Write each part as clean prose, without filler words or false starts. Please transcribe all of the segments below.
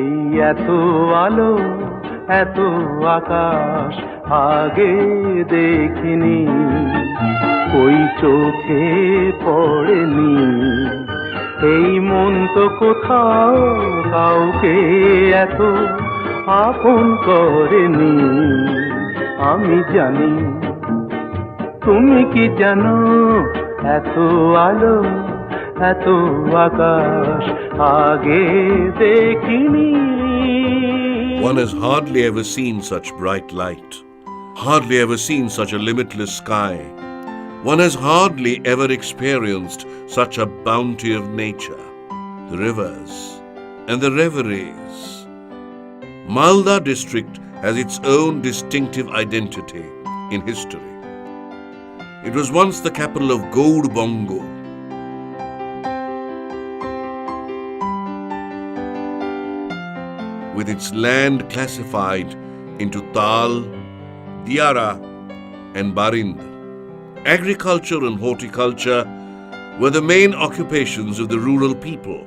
এই এত আলো এত আকাশ আগে দেখিনি, ওই চোখে পড়েনি, এই মন তো কোথাও কাউকে এত আপন করেনি। আমি জানি, তুমি কি জানো, এত আলো এত আকাশ আগে দেখিনি। One has hardly ever seen such bright light, hardly ever seen such a limitless sky. One has hardly ever experienced such a bounty of nature, the rivers and the reveries. Malda district has its own distinctive identity in history. It was once the capital of Gold Bongo. With its land classified into Tal, Diara and Barind. Agriculture and horticulture were the main occupations of the rural people,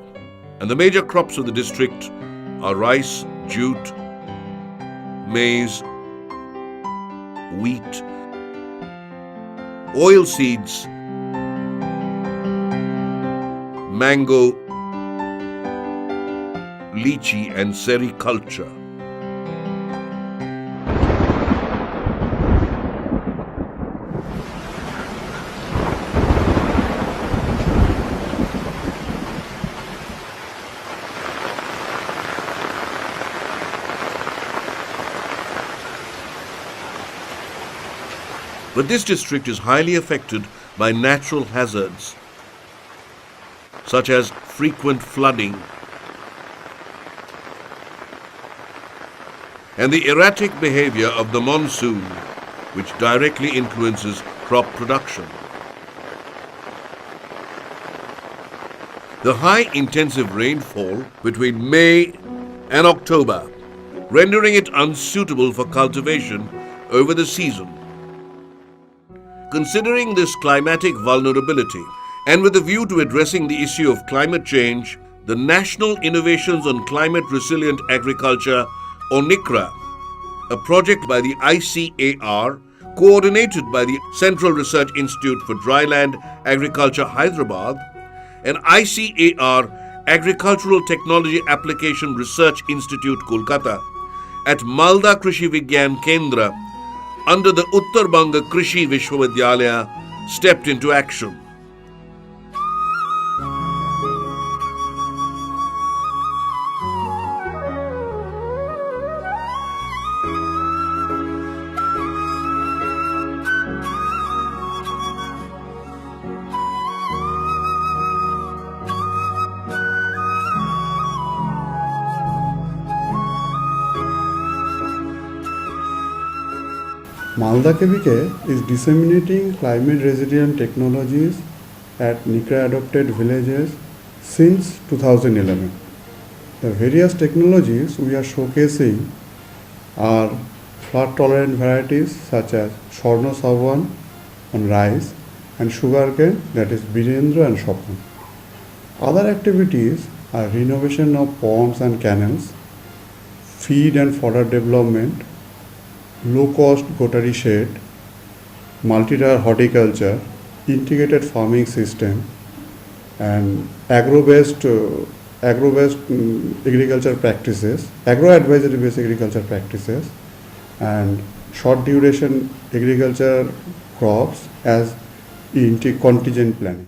and the major crops of the district are rice, jute, maize, wheat, oilseeds, mango, lychee and sericulture. But this district is highly affected by natural hazards, such as frequent flooding and the erratic behavior of the monsoon, which directly influences crop production. The high intensive rainfall between May and October, rendering it unsuitable for cultivation over the season. Considering this climatic vulnerability, and with a view to addressing the issue of climate change, the National Innovations on Climate Resilient Agriculture, or NICRA, a project by the ICAR, coordinated by the Central Research Institute for Dryland Agriculture, Hyderabad, and ICAR, Agricultural Technology Application Research Institute, Kolkata, at Malda Krishi Vigyan Kendra, under the Uttar Banga Krishi Vishwavidyalaya, stepped into action. Malda KVK is disseminating climate resilient technologies at NICRA adopted villages since 2011. The various technologies we are showcasing are flood tolerant varieties such as Swarno Sawan on rice and sugarcane, that is Birendra and Shopon. Other activities are renovation of ponds and canals, feed and fodder development, low-cost goatary shed, multi-tier horticulture, integrated farming system, and agro-based agriculture practices, agro-advisory-based agriculture practices, and short-duration agriculture crops as contingent planning.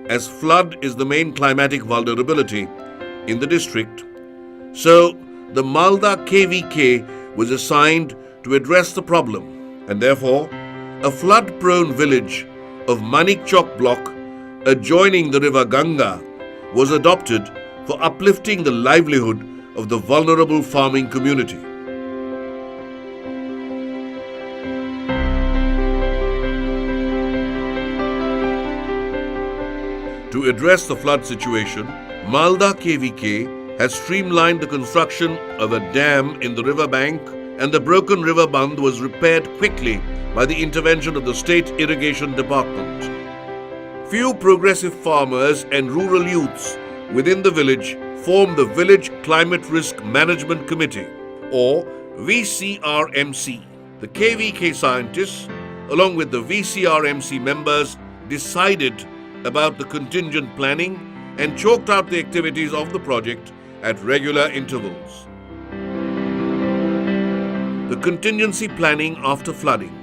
As flood is the main climatic vulnerability in the district, so the Malda KVK was assigned to address the problem, and therefore a flood-prone village of Manik Chowk block adjoining the river Ganga was adopted for uplifting the livelihood of the vulnerable farming community. To address the flood situation, Malda KVK has streamlined the construction of a dam in the river bank, and the broken river bund was repaired quickly by the intervention of the State Irrigation Department. Few progressive farmers and rural youths within the village form the Village Climate Risk Management Committee, or VCRMC. The KVK scientists, along with the VCRMC members, decided about the contingent planning and chalked out the activities of the project at regular intervals. The contingency planning after flooding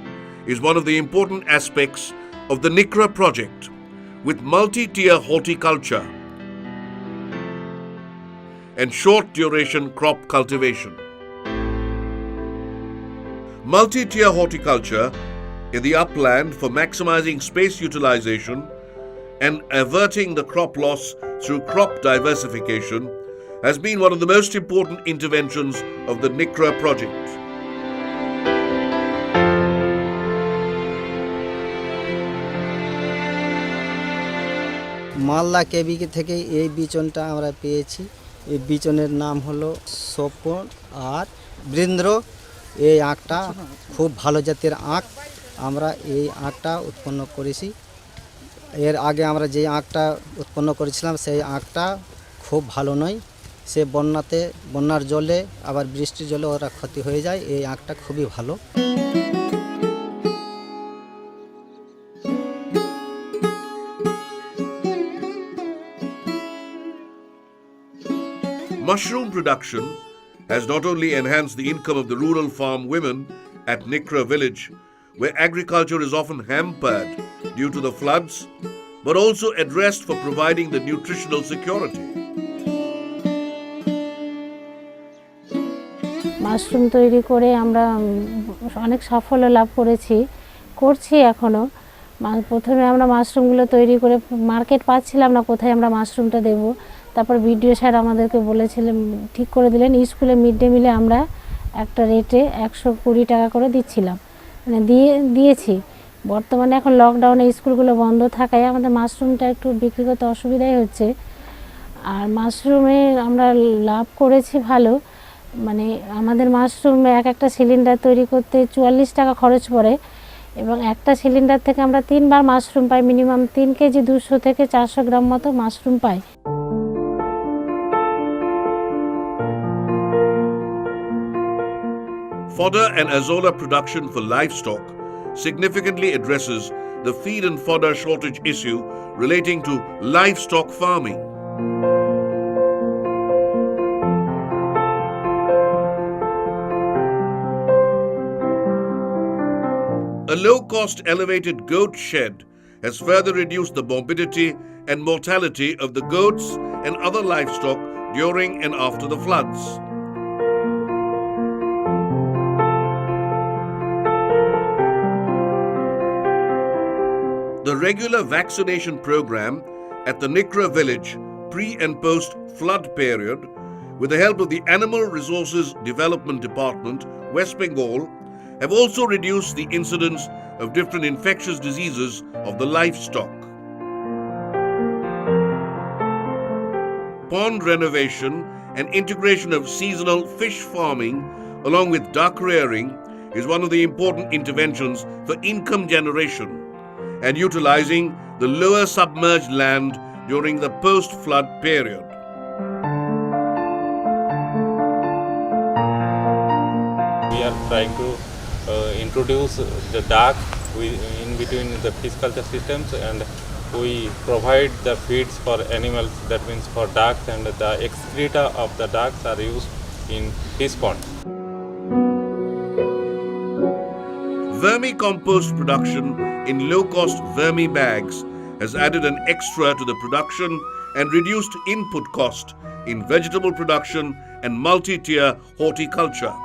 is one of the important aspects of the NICRA project, with multi-tier horticulture and short-duration crop cultivation. Multi-tier horticulture in the upland for maximizing space utilization and averting the crop loss through crop diversification has been one of the most important interventions of the NICRA project. Malda কেবিকে থেকে এই বিচনটা আমরা পেয়েছি। এই বিচনের নাম হলো সোপন আর বৃন্দ্র। এই আখটা খুব ভালো জাতের আখ। আমরা এই আখটা উৎপন্ন করেছি। এর আগে আমরা যে আখটা উৎপন্ন করেছিলাম সেই আখটা খুব ভালো নয়। সে বন্যার জলে আবার বৃষ্টির জলে ওরা ক্ষতি হয়ে যায়। এই আখটা খুবই ভালো। Mushroom production has not only enhanced the income of the rural farm women at NICRA village, where agriculture is often hampered due to the floods, but also addressed for providing the nutritional security. Mushroom তৈরি করে আমরা অনেক সাফল্য লাভ করছি এখনো। প্রথমে আমরা মাশরুমগুলো তৈরি করে মার্কেট পাচ্ছিলাম না, কোথায় আমরা মাশরুমটা দেব। তারপর ভিডিও স্যার আমাদেরকে বলেছিলেন, ঠিক করে দিলেন, স্কুলে মিড ডে মিলে আমরা একটা রেটে 120 টাকা করে দিচ্ছিলাম, মানে দিয়েছি। বর্তমানে এখন লকডাউনে স্কুলগুলো বন্ধ থাকায় আমাদের মাশরুমটা একটু বিক্রি করতে অসুবিধাই হচ্ছে। আর মাশরুমে আমরা লাভ করেছি ভালো, মানে আমাদের মাশরুম একটা সিলিন্ডার তৈরি করতে 44 টাকা খরচ পড়ে, এবং একটা সিলিন্ডার থেকে আমরা 3 বার মাশরুম পাই। মিনিমাম 3 কেজি 200 থেকে 400 গ্রাম মতো mushroom pi. Fodder and azolla production for livestock significantly addresses the feed and fodder shortage issue relating to livestock farming. A low-cost elevated goat shed has further reduced the morbidity and mortality of the goats and other livestock during and after the floods. The regular vaccination program at the NICRA village pre- and post-flood period, with the help of the Animal Resources Development Department, West Bengal, have also reduced the incidence of different infectious diseases of the livestock. Pond renovation and integration of seasonal fish farming along with duck rearing is one of the important interventions for income generation and utilizing the lower submerged land during the post-flood period. We are trying to introduce the duck in between the fish culture systems, and we provide the feeds for animals, that means for ducks, and the excreta of the ducks are used in fish ponds. Vermicompost production in low-cost vermi bags has added an extra to the production and reduced input cost in vegetable production and multi-tier horticulture.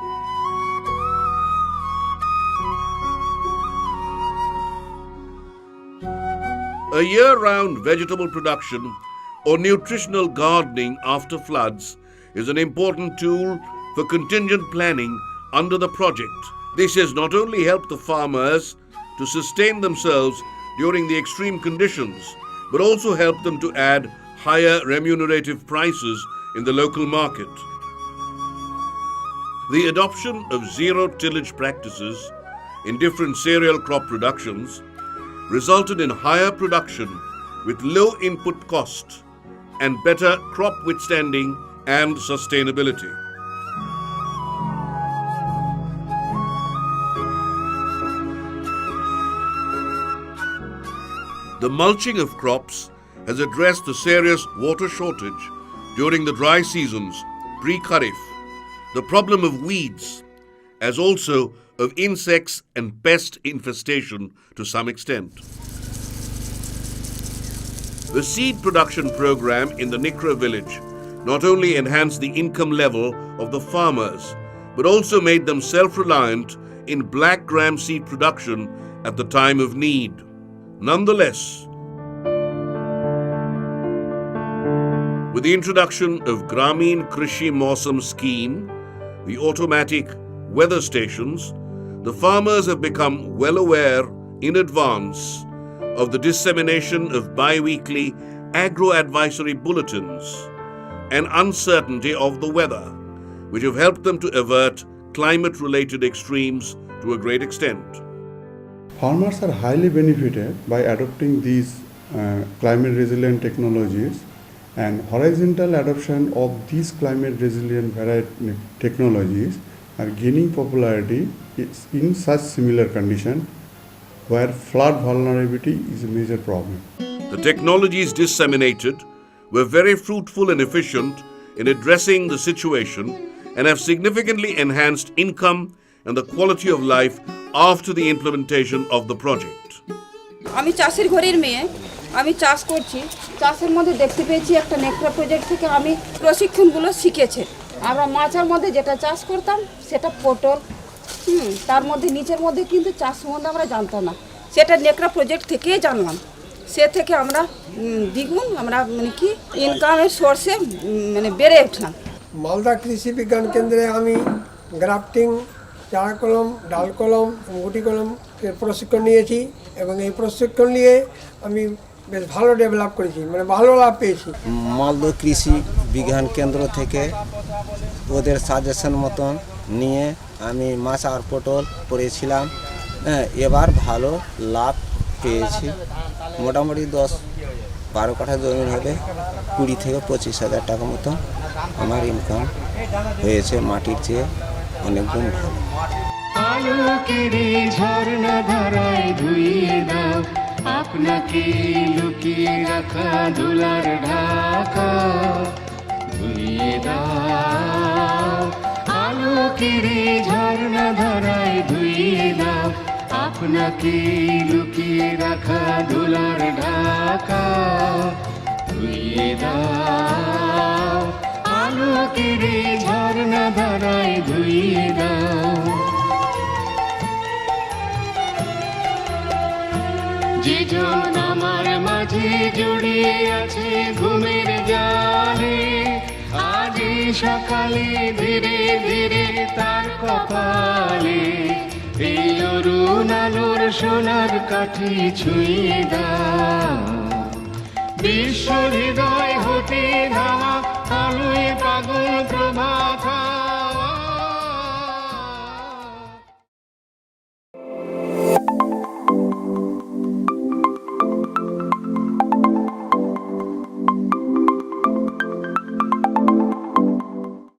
A year-round vegetable production or nutritional gardening after floods is an important tool for contingent planning under the project. This has not only helped the farmers to sustain themselves during the extreme conditions, but also helped them to add higher remunerative prices in the local market. The adoption of zero-tillage practices in different cereal crop productions resulted in higher production with low input cost and better crop withstanding and sustainability. The mulching of crops has addressed the serious water shortage during the dry seasons pre-Kharif, the problem of weeds, as also of insects and pest infestation to some extent. The seed production program in the NICRA village not only enhanced the income level of the farmers, but also made them self-reliant in black gram seed production at the time of need. Nonetheless, with the introduction of Grameen Krishi Mausam scheme, the automatic weather stations, the farmers have become well aware in advance of the dissemination of bi-weekly agro-advisory bulletins and uncertainty of the weather, which have helped them to avert climate-related extremes to a great extent. Farmers are highly benefited by adopting these climate-resilient technologies, and horizontal adoption of these climate-resilient variety technologies are gaining popularity in such similar conditions where flood vulnerability is a major problem. The technologies disseminated were very fruitful and efficient in addressing the situation and have significantly enhanced income and the quality of life after the implementation of the project. আমি চাষের ঘরের মেয়ে, আমি চাষ করছি। চাষের মধ্যে দেখতে পেয়েছি একটা নেকড়া প্রজেক্ট থেকে আমি প্রশিক্ষণগুলো শিখেছি। আমরা মাচার মধ্যে যেটা চাষ করতাম সেটা পটল, তার মধ্যে নিচের মধ্যে কিন্তু চাষ সম্বন্ধে আমরা জানতাম না, সেটা নেকড়া প্রজেক্ট থেকেই জানলাম। সে থেকে আমরা দ্বিগুণ আমরা মানে কি ইনকামের সোর্সে মানে বেড়ে উঠলাম। মালদা কৃষি বিজ্ঞান কেন্দ্রে আমি গ্রাফটিং, চারা কলম, ডাল কলম, গুটি কলম এর প্রশিক্ষণ নিয়েছি এবং এই প্রশিক্ষণ নিয়ে আমি বেশ ভালো ডেভেলপ করেছি, মানে ভালো লাভ পেয়েছি। মালদা কৃষি বিজ্ঞান কেন্দ্র থেকে ওদের সাজেশন মতন নিয়ে আমি মাছ আর পটল করেছিলাম, এবার ভালো লাভ পেয়েছি। মোটামুটি 10-12 কাঠা জমি হবে, 20 থেকে 25,000 টাকা মতো আমার ইনকাম হয়েছে, মাটির চেয়ে অনেক গুণ ভালো। আলোকেরে ঝর্ণা ধারায় ধুইয়ে দাও আপনাকে লুকিয়ে রাখা ধুলার ঢাকা, ধুইয়ে দাও আলোকেরে ঝর্ণা ধারায় ধুইয়ে দাও আপনাকে লুকিয়ে রাখা ধুলার ঢাকা, ধুইয়ে দাও আলোকেরে ঝর্ণা ধারায় ধুইয়ে দাও। যেজন আমার মাঝে জড়িয়ে আছে ঘুমের জালে, আজ সকালে ধীরে ধীরে তার কপালে এই অরুণ আলোর সোনার কাঠি ছুঁয়ে দাও। বিশ্ব হৃদয় হতে ধামা